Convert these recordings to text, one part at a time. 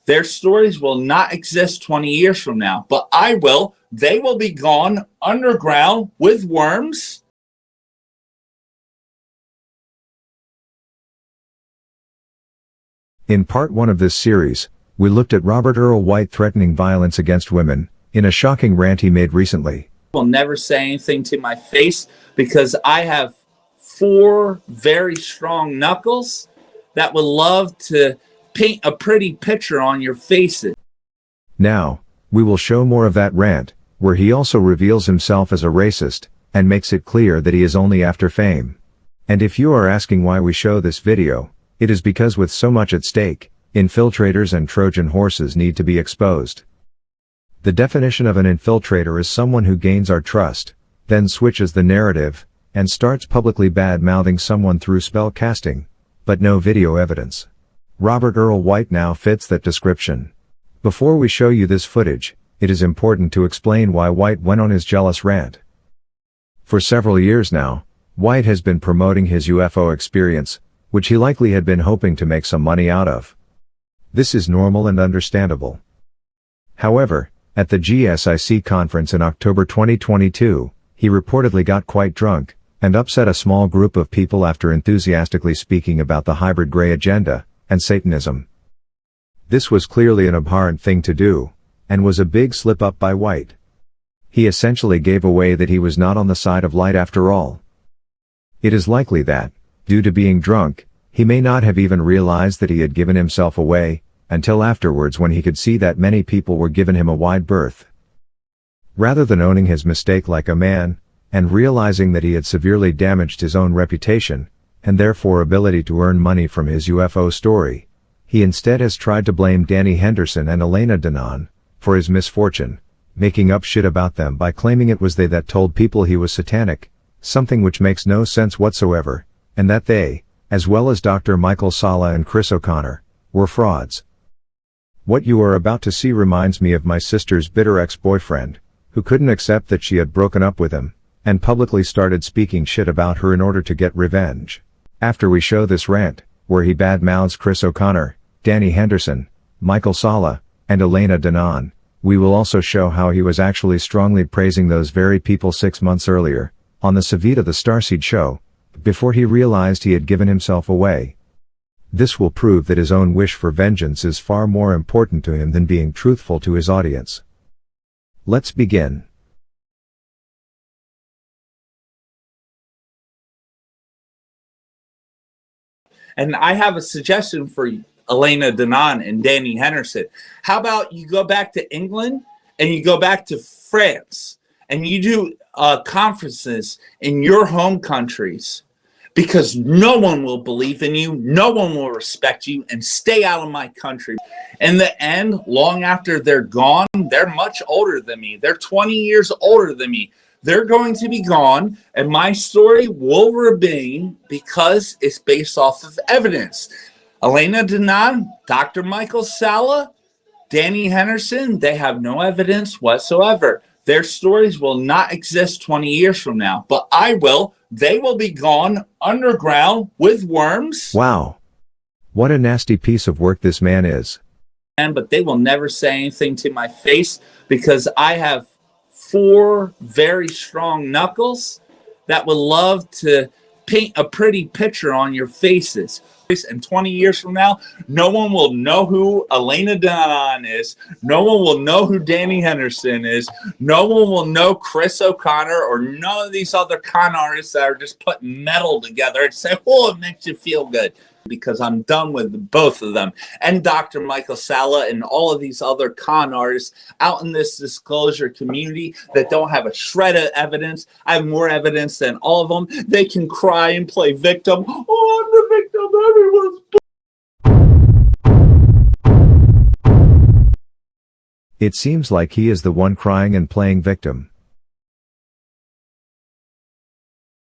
Their stories will not exist 20 years from now, but I will. They will be gone underground with worms. In part 1 of this series, we looked at Robert Earl White threatening violence against women in a shocking rant he made recently. Will never say anything to my face because I have 4 very strong knuckles that would love to paint a pretty picture on your faces. Now, we will show more of that rant, where he also reveals himself as a racist, and makes it clear that he is only after fame. And if you are asking why we show this video, it is because with so much at stake, infiltrators and Trojan horses need to be exposed. The definition of an infiltrator is someone who gains our trust, then switches the narrative, and starts publicly bad-mouthing someone through spell casting, but no video evidence. Robert Earl White now fits that description. Before we show you this footage, it is important to explain why White went on his jealous rant. For several years now, White has been promoting his UFO experience, which he likely had been hoping to make some money out of. This is normal and understandable. However, at the GSIC conference in October 2022, he reportedly got quite drunk, and upset a small group of people after enthusiastically speaking about the hybrid gray agenda, and Satanism. This was clearly an abhorrent thing to do, and was a big slip-up by White. He essentially gave away that he was not on the side of light after all. It is likely that, due to being drunk, he may not have even realized that he had given himself away, until afterwards when he could see that many people were giving him a wide berth. Rather than owning his mistake like a man, and realizing that he had severely damaged his own reputation, and therefore ability to earn money from his UFO story, he instead has tried to blame Dani Henderson and Elena Danaan for his misfortune, making up shit about them by claiming it was they that told people he was satanic, something which makes no sense whatsoever, and that they, as well as Dr. Michael Salla and Chris O'Connor, were frauds. What you are about to see reminds me of my sister's bitter ex-boyfriend, who couldn't accept that she had broken up with him, and publicly started speaking shit about her in order to get revenge. After we show this rant, where he bad-mouths Chris O'Connor, Dani Henderson, Michael Salla, and Elena Danaan, we will also show how he was actually strongly praising those very people 6 months earlier, on the Savita the Starseed show, before he realized he had given himself away. This will prove that his own wish for vengeance is far more important to him than being truthful to his audience. Let's begin. And I have a suggestion for Elena Danaan and Dani Henderson. How about you go back to England and you go back to France and you do conferences in your home countries, because no one will believe in you, no one will respect you, and stay out of my country. In the end, long after they're gone, they're much older than me. They're 20 years older than me. They're going to be gone, and my story will remain because it's based off of evidence. Elena Danaan, Dr. Michael Salla, Dani Henderson, they have no evidence whatsoever. Their stories will not exist 20 years from now, but I will. They will be gone underground with worms. Wow. What a nasty piece of work this man is. But they will never say anything to my face because I have 4 very strong knuckles that would love to paint a pretty picture on your faces. And 20 years from now, no one will know who Elena Danaan is. No one will know who Dani Henderson is. No one will know Chris O'Connor or none of these other con artists that are just putting metal together and say, oh, it makes you feel good. Because I'm done with both of them. And Dr. Michael Salla and all of these other con artists out in this disclosure community that don't have a shred of evidence. I have more evidence than all of them. They can cry and play victim. Oh, I'm the victim. Everyone's... It seems like he is the one crying and playing victim.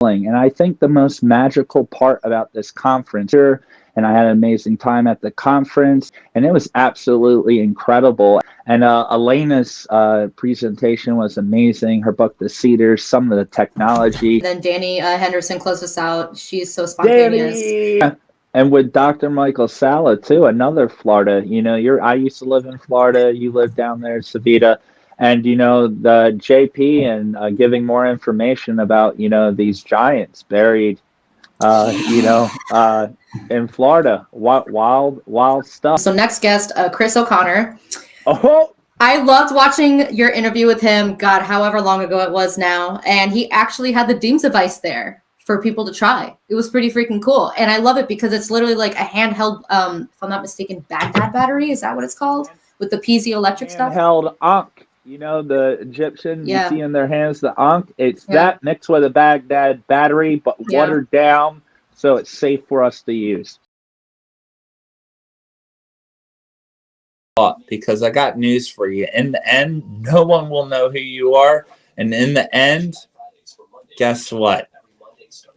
And I think the most magical part about this conference here, and I had an amazing time at the conference, and it was absolutely incredible. And Elena's presentation was amazing. Her book, The Cedars, some of the technology. Then Dani Henderson closed us out. She's so spontaneous. Dani! And with Dr. Michael Salla too, another Florida. I used to live in Florida. You live down there, Savita, and the JP and giving more information about these giants buried, in Florida. Wild stuff. So next guest, Chris O'Connor. Oh. I loved watching your interview with him. God, however long ago it was now, and he actually had the Deems device there for people to try. It was pretty freaking cool. And I love it because it's literally like a handheld, if I'm not mistaken, Baghdad battery. Is that what it's called? With the piezoelectric stuff? Handheld Ankh. The Egyptian, Yeah. you see in their hands, the Ankh. It's Yeah. that mixed with a Baghdad battery, but Yeah. watered down, so it's safe for us to use. Because I got news for you. In the end, no one will know who you are. And in the end, guess what?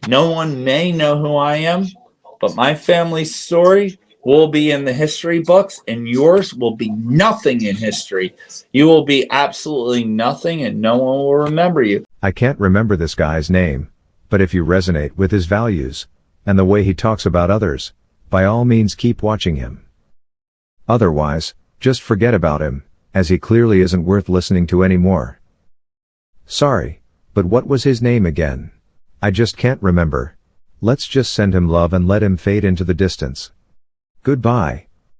No one may know who I am, but my family's story will be in the history books, and yours will be nothing in history. You will be absolutely nothing, and no one will remember you. I can't remember this guy's name, but if you resonate with his values and the way he talks about others, by all means keep watching him. Otherwise, just forget about him, as he clearly isn't worth listening to anymore. Sorry, but what was his name again? I just can't remember. Let's just send him love and let him fade into the distance. Goodbye.